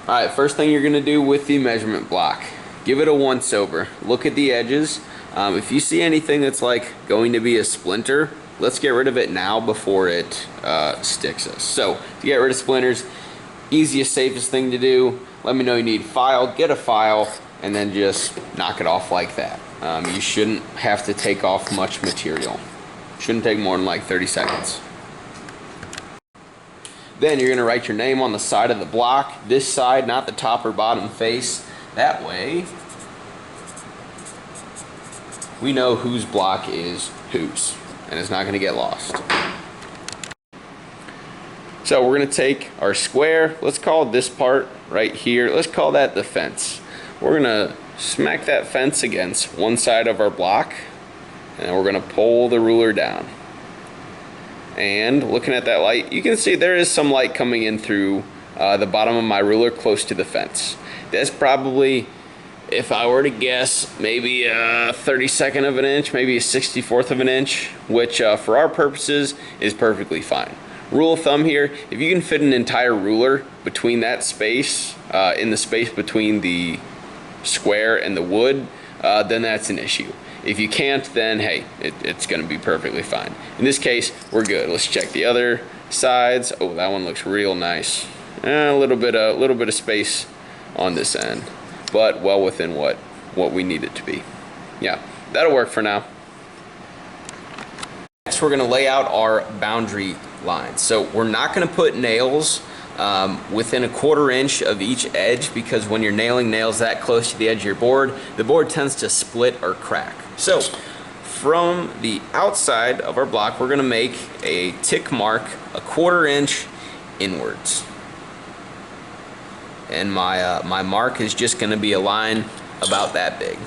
Alright, first thing you're going to do with the measurement block, give it a once over. Look at the edges. If you see anything that's like going to be a splinter, let's get rid of it now before it sticks us. So to get rid of splinters, easiest, safest thing to do, let me know you need file, get a file, and then just knock it off like that. You shouldn't have to take off much material. Shouldn't take more than like 30 seconds. Then you're going to write your name on the side of the block, this side, not the top or bottom face. That way, we know whose block is whose, and it's not going to get lost. So we're going to take our square, let's call this part right here, let's call that the fence. We're going to smack that fence against one side of our block, and then we're going to pull the ruler down. And looking at that light, you can see there is some light coming in through the bottom of my ruler close to the fence. That's probably, if I were to guess, maybe a 32nd of an inch, maybe a 64th of an inch, which for our purposes is perfectly fine. Rule of thumb here, if you can fit an entire ruler between that space, in the space between the square and the wood, then that's an issue. If you can't, then hey, it's going to be perfectly fine. In this case, we're good. Let's check the other sides. Oh, that one looks real nice. A little bit of space on this end, but well within what we need it to be. Yeah, that'll work for now. Next, we're going to lay out our boundary lines. So we're not going to put nails within a 1/4 inch of each edge, because when you're nailing nails that close to the edge of your board, the board tends to split or crack. So from the outside of our block, we're going to make a tick mark a 1/4 inch inwards, and my mark is just going to be a line about that big,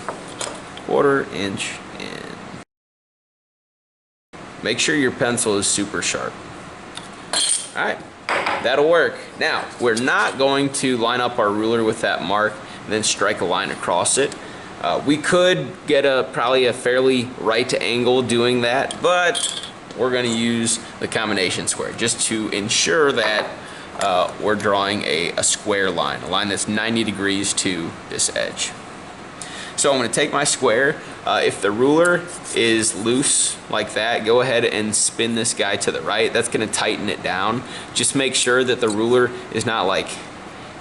1/4 inch in. Make sure your pencil is super sharp. All right. That'll work. Now, we're not going to line up our ruler with that mark and then strike a line across it. We could get probably a fairly right angle doing that, but we're going to use the combination square just to ensure that we're drawing a square line, a line that's 90 degrees to this edge. So I'm going to take my square. If the ruler is loose like that, go ahead and spin this guy to the right. That's going to tighten it down. Just make sure that the ruler is not like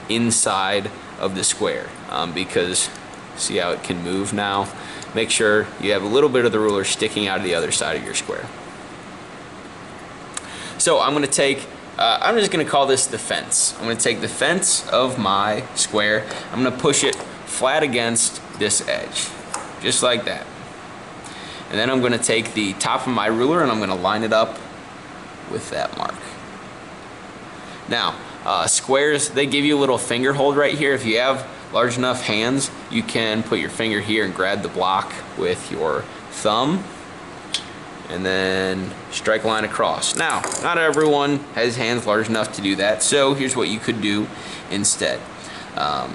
inside of the square, because see how it can move now? Make sure you have a little bit of the ruler sticking out of the other side of your square. So I'm going to take, I'm just going to call this the fence. I'm going to take the fence of my square. I'm going to push it flat against this edge, just like that. And then I'm going to take the top of my ruler and I'm going to line it up with that mark. Now, squares, they give you a little finger hold right here. If you have large enough hands, you can put your finger here and grab the block with your thumb and then strike a line across. Now, not everyone has hands large enough to do that, so here's what you could do instead.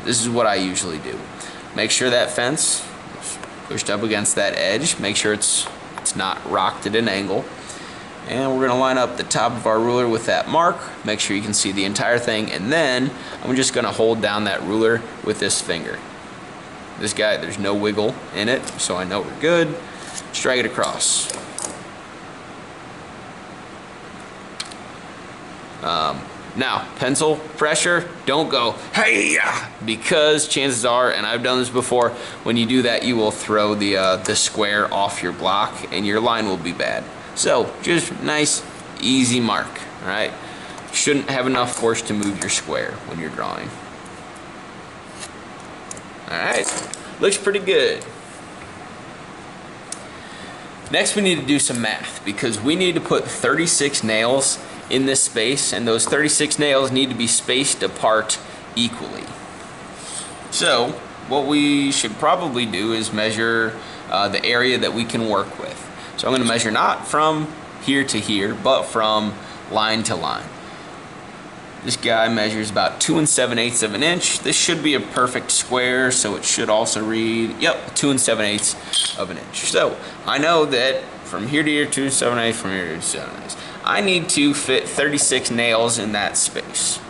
This is what I usually do. Make sure that fence is pushed up against that edge. Make sure it's not rocked at an angle. And we're going to line up the top of our ruler with that mark. Make sure you can see the entire thing. And then I'm just going to hold down that ruler with this finger. This guy, there's no wiggle in it, so I know we're good. Strike it across. Now, pencil pressure, don't go, hey, because chances are, and I've done this before, when you do that, you will throw the square off your block and your line will be bad. So, just nice, easy mark, all right? Shouldn't have enough force to move your square when you're drawing. All right, looks pretty good. Next, we need to do some math, because we need to put 36 nails in this space, and those 36 nails need to be spaced apart equally. So what we should probably do is measure the area that we can work with. So I'm going to measure not from here to here, but from line to line. This guy measures about 2 7/8 of an inch. This should be a perfect square, so it should also read, yep, 2 7/8 of an inch. So I know that from here to here, 2 7/8, from here to 7/8. I need to fit 36 nails in that space,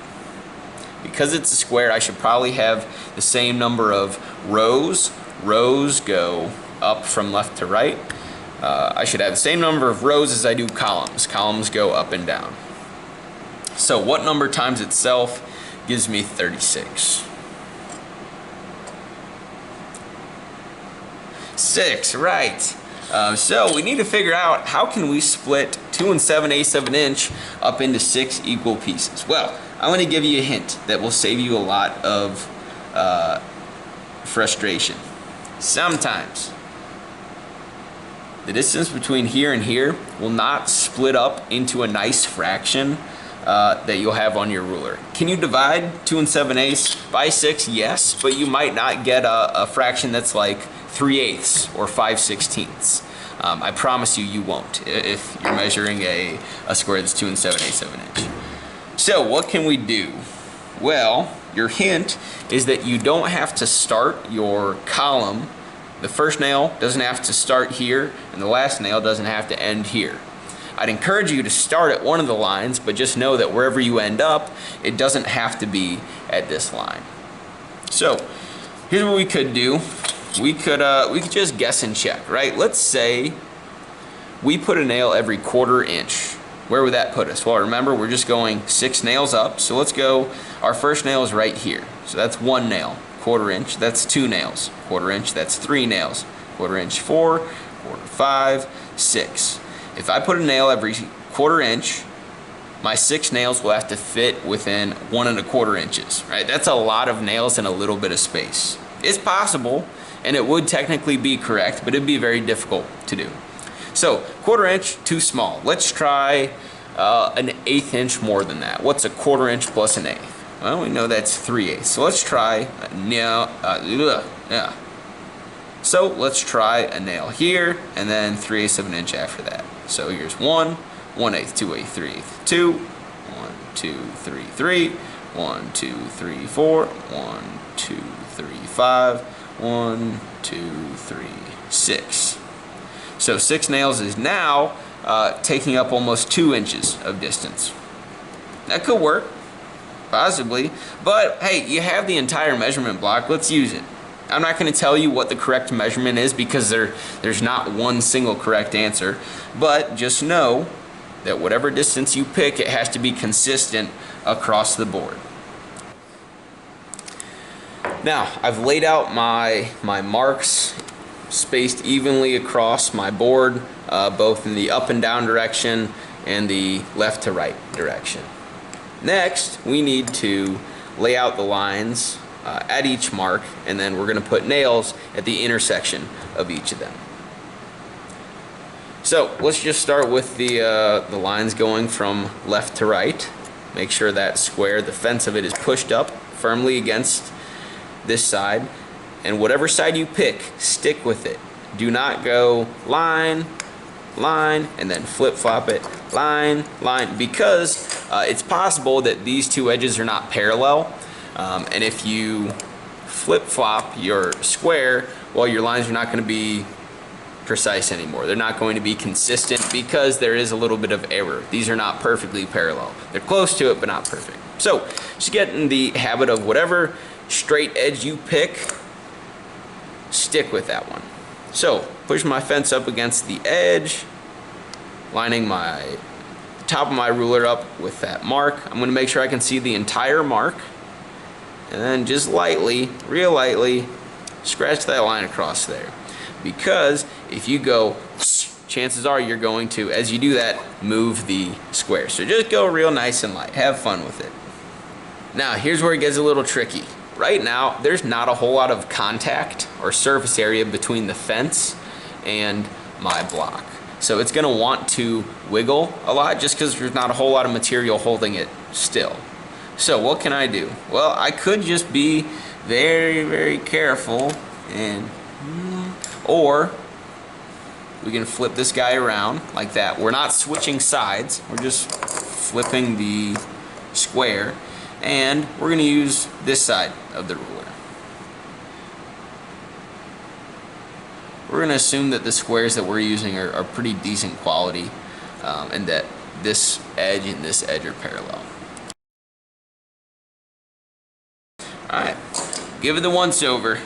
Because it's a square, I should probably have the same number of rows. Rows go up from left to right. I should have the same number of rows as I do columns. Columns go up and down. So what number times itself gives me 36? 6, right. So we need to figure out how can we split 2 7/8 of an inch up into 6 equal pieces. Well, I'm going to give you a hint that will save you a lot of frustration. Sometimes the distance between here and here will not split up into a nice fraction that you'll have on your ruler. Can you divide 2 7/8 by 6? Yes, but you might not get a fraction that's like 3/8 or 5/16. I promise you, you won't if you're measuring a square that's 2 7/8 of an inch. So what can we do? Well, your hint is that you don't have to start your column. The first nail doesn't have to start here, and the last nail doesn't have to end here. I'd encourage you to start at one of the lines, but just know that wherever you end up, it doesn't have to be at this line. So here's what we could do. We could just guess and check, right? Let's say we put a nail every 1/4 inch. Where would that put us? Well, remember, we're just going 6 nails up. So let's go, our first nail is right here. So that's 1 nail, 1/4 inch, that's 2 nails. 1/4 inch, that's 3 nails. 1/4 inch, 4, 1/4, 5, 6. If I put a nail every 1/4 inch, my 6 nails will have to fit within 1 1/4 inches, right? That's a lot of nails in a little bit of space. It's possible, and it would technically be correct, but it'd be very difficult to do. So 1/4 inch, too small. Let's try an 1/8 inch more than that. What's a 1/4 inch plus an 1/8? Well, we know that's 3/8. So let's try a nail. Yeah. So let's try a nail here, and then 3/8 of an inch after that. So here's 1, 1/8, 2/8, 3/8, 2, 1, 2, 3, 3, 1, 2, 3, 4, 1, 2, 3, 5, 1, 2, 3, 6. So 6 nails is now taking up almost 2 inches of distance. That could work, possibly, but hey, you have the entire measurement block, let's use it. I'm not going to tell you what the correct measurement is because there's not one single correct answer, but just know that whatever distance you pick, it has to be consistent across the board. Now, I've laid out my marks spaced evenly across my board, both in the up and down direction and the left to right direction. Next, we need to lay out the lines at each mark, and then we're going to put nails at the intersection of each of them. So let's just start with the lines going from left to right. Make sure that square, the fence of it, is pushed up firmly against this side, and whatever side you pick, stick with it. Do not go line, line, and then flip-flop it, line, line, because it's possible that these two edges are not parallel, and if you flip-flop your square, well, your lines are not going to be precise anymore. They're not going to be consistent because there is a little bit of error. These are not perfectly parallel. They're close to it, but not perfect. So just get in the habit of whatever straight edge you pick, stick with that one. So push my fence up against the edge, lining my top of my ruler up with that mark. I'm going to make sure I can see the entire mark, and then just lightly, real lightly, scratch that line across there. Because if you go, chances are you're going to, as you do that, move the square. So just go real nice and light. Have fun with it. Now here's where it gets a little tricky. Right now, there's not a whole lot of contact or surface area between the fence and my block. So it's going to want to wiggle a lot just because there's not a whole lot of material holding it still. So what can I do? Well, I could just be very, very careful, and or we can flip this guy around like that. We're not switching sides. We're just flipping the square, and we're going to use this side of the ruler. We're going to assume that the squares that we're using are pretty decent quality, and that this edge and this edge are parallel. Alright, give it the once over.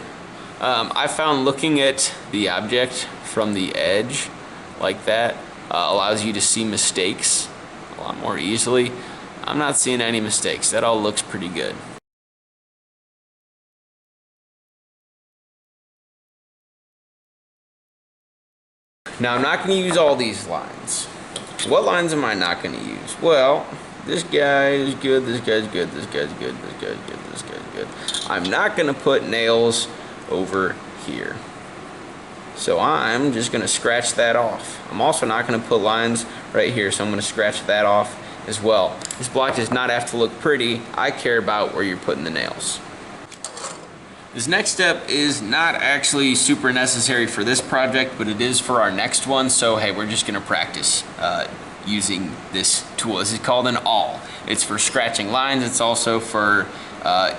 I found looking at the object from the edge like that allows you to see mistakes a lot more easily. I'm not seeing any mistakes. That all looks pretty good. Now I'm not going to use all these lines. What lines am I not going to use? Well, this guy is good, this guy's good, this guy's good, this guy's good, this guy's good. I'm not going to put nails over here. So I'm just going to scratch that off. I'm also not going to put lines right here, so I'm going to scratch that off as well. This block does not have to look pretty. I care about where you're putting the nails. This next step is not actually super necessary for this project, but it is for our next one. So hey, we're just gonna practice using this tool. This is called an awl. It's for scratching lines. It's also for,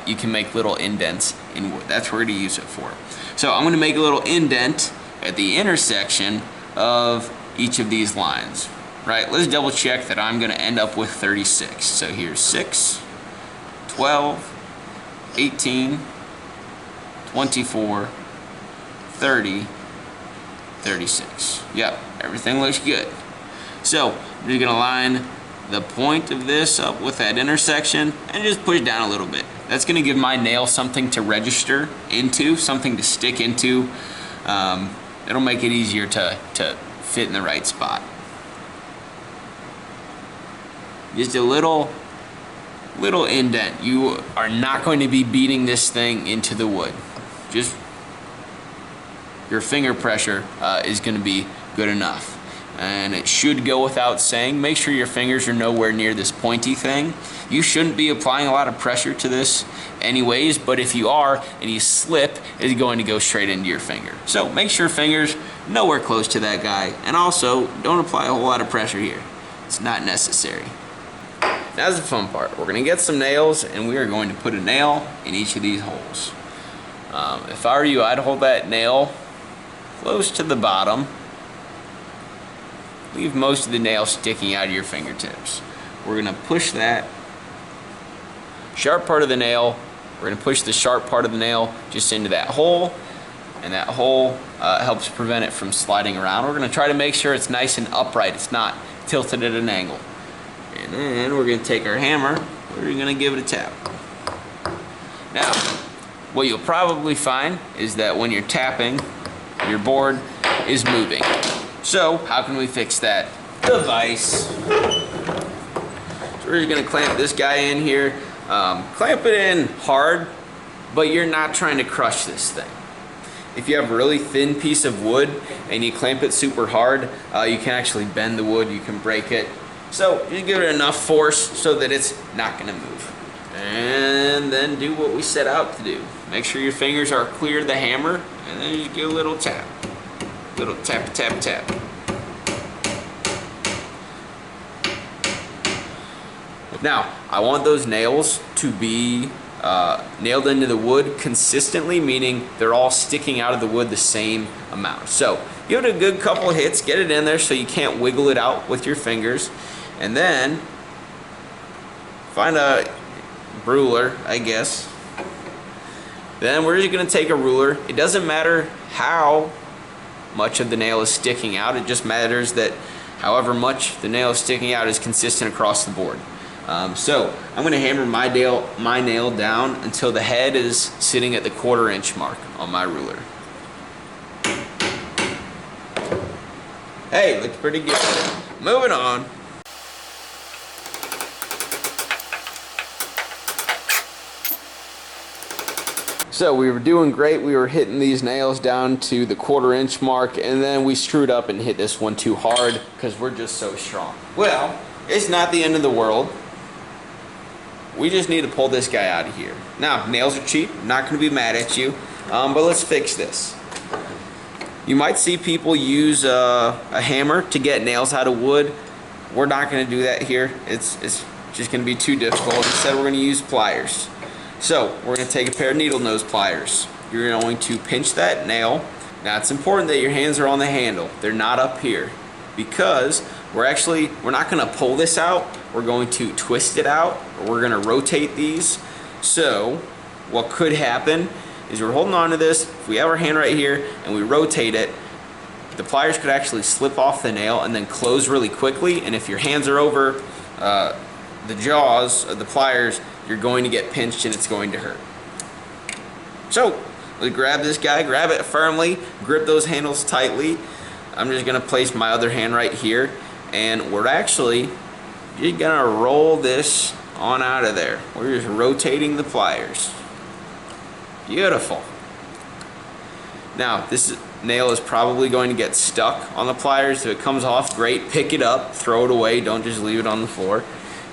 you can make little indents in wood. That's what we're gonna use it for. So I'm gonna make a little indent at the intersection of each of these lines, right? Let's double check that I'm gonna end up with 36. So here's 6, 12, 18, 24, 30, 36. Yep, everything looks good. So I'm just gonna line the point of this up with that intersection and just push down a little bit. That's gonna give my nail something to register into, something to stick into. It'll make it easier to fit in the right spot. Just a little indent. You are not going to be beating this thing into the wood. Just your finger pressure is going to be good enough. And it should go without saying, make sure your fingers are nowhere near this pointy thing. You shouldn't be applying a lot of pressure to this anyways, but if you are and you slip, it's going to go straight into your finger. So make sure fingers nowhere close to that guy, and also don't apply a whole lot of pressure here. It's not necessary. Now's the fun part. We're going to get some nails and we are going to put a nail in each of these holes. If I were you, I'd hold that nail close to the bottom. Leave most of the nail sticking out of your fingertips. We're going to push that sharp part of the nail. We're going to push the sharp part of the nail just into that hole, and that hole helps prevent it from sliding around. We're going to try to make sure it's nice and upright. It's not tilted at an angle. And then we're going to take our hammer, we're going to give it a tap. Now, what you'll probably find is that when you're tapping, your board is moving. So, how can we fix that? The vise. So we're just going to clamp this guy in here. Clamp it in hard, but you're not trying to crush this thing. If you have a really thin piece of wood and you clamp it super hard, you can actually bend the wood, you can break it. So just give it enough force so that it's not going to move. And then do what we set out to do. Make sure your fingers are clear of the hammer, and then just give a little tap. Little tap, tap, tap. Now, I want those nails to be nailed into the wood consistently, meaning they're all sticking out of the wood the same amount. So give it a good couple of hits, get it in there so you can't wiggle it out with your fingers, and then find a ruler, I guess. Then we're just going to take a ruler. It doesn't matter how much of the nail is sticking out, it just matters that however much the nail is sticking out is consistent across the board. So I'm going to hammer my nail down until the head is sitting at the 1/4 inch mark on my ruler. Hey, looks pretty good. Moving on. So we were doing great. We were hitting these nails down to the 1/4 inch mark, and then we screwed up and hit this one too hard because we're just so strong. Well, it's not the end of the world. We just need to pull this guy out of here. Now, nails are cheap. I'm not going to be mad at you, but let's fix this. You might see people use a hammer to get nails out of wood. We're not going to do that here. It's just going to be too difficult. Instead, we're going to use pliers. So, we're going to take a pair of needle nose pliers. You're going to pinch that nail. Now, it's important that your hands are on the handle. They're not up here, because we're not going to pull this out. We're going to twist it out, or we're going to rotate these. So, what could happen is we're holding on to this. If we have our hand right here and we rotate it, the pliers could actually slip off the nail and then close really quickly. And if your hands are over the jaws of the pliers, you're going to get pinched and it's going to hurt. So let's grab this guy, grab it firmly, grip those handles tightly. I'm just gonna place my other hand right here, and we're actually just gonna roll this on out of there. We're just rotating the pliers. Beautiful. Now this nail is probably going to get stuck on the pliers. If it comes off, great, pick it up, throw it away, don't just leave it on the floor,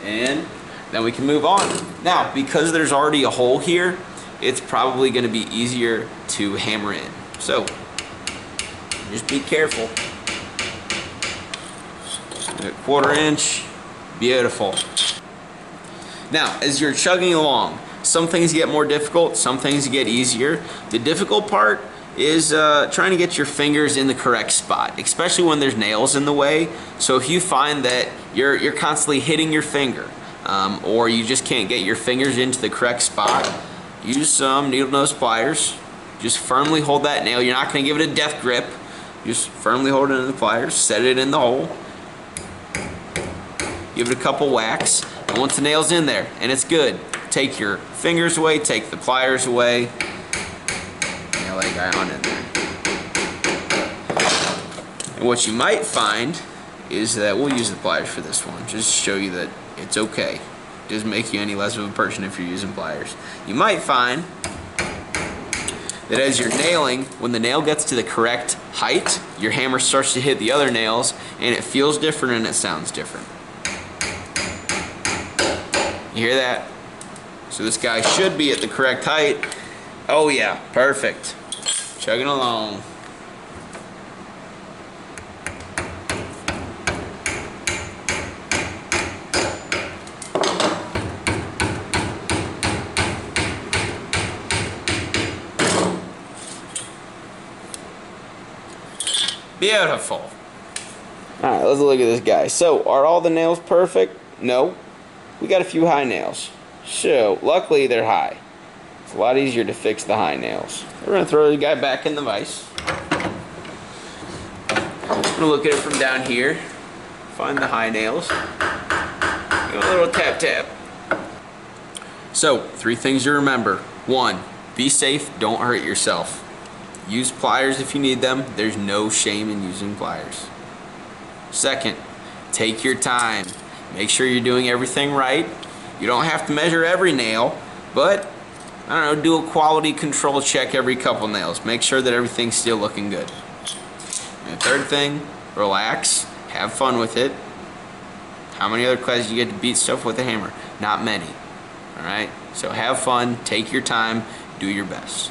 and then we can move on. Now, because there's already a hole here, it's probably going to be easier to hammer in. So just be careful. A 1/4 inch, beautiful. Now, as you're chugging along, some things get more difficult, some things get easier. The difficult part is trying to get your fingers in the correct spot, especially when there's nails in the way. So if you find that you're constantly hitting your finger, or you just can't get your fingers into the correct spot, use some needle nose pliers. Just firmly hold that nail. You're not going to give it a death grip. Just firmly hold it in the pliers, set it in the hole, give it a couple whacks, and once the nail's in there and it's good, take your fingers away, take the pliers away, nail that guy on in there. And what you might find is that we'll use the pliers for this one, just to show you that it's okay. It doesn't make you any less of a person if you're using pliers. You might find that as you're nailing, when the nail gets to the correct height, your hammer starts to hit the other nails and it feels different and it sounds different. You hear that? So this guy should be at the correct height. Oh yeah, perfect. Chugging along. Beautiful. Alright, let's look at this guy. So, are all the nails perfect? No. We got a few high nails. So, luckily they're high. It's a lot easier to fix the high nails. We're going to throw the guy back in the vise. I'm going to look at it from down here. Find the high nails. Give it a little tap tap. So, 3 things to remember. 1, be safe, don't hurt yourself. Use pliers if you need them. There's no shame in using pliers. 2nd, take your time. Make sure you're doing everything right. You don't have to measure every nail, but I don't know, do a quality control check every couple nails. Make sure that everything's still looking good. And the 3rd thing, relax, have fun with it. How many other classes you get to beat stuff with a hammer? Not many. Alright? So have fun, take your time, do your best.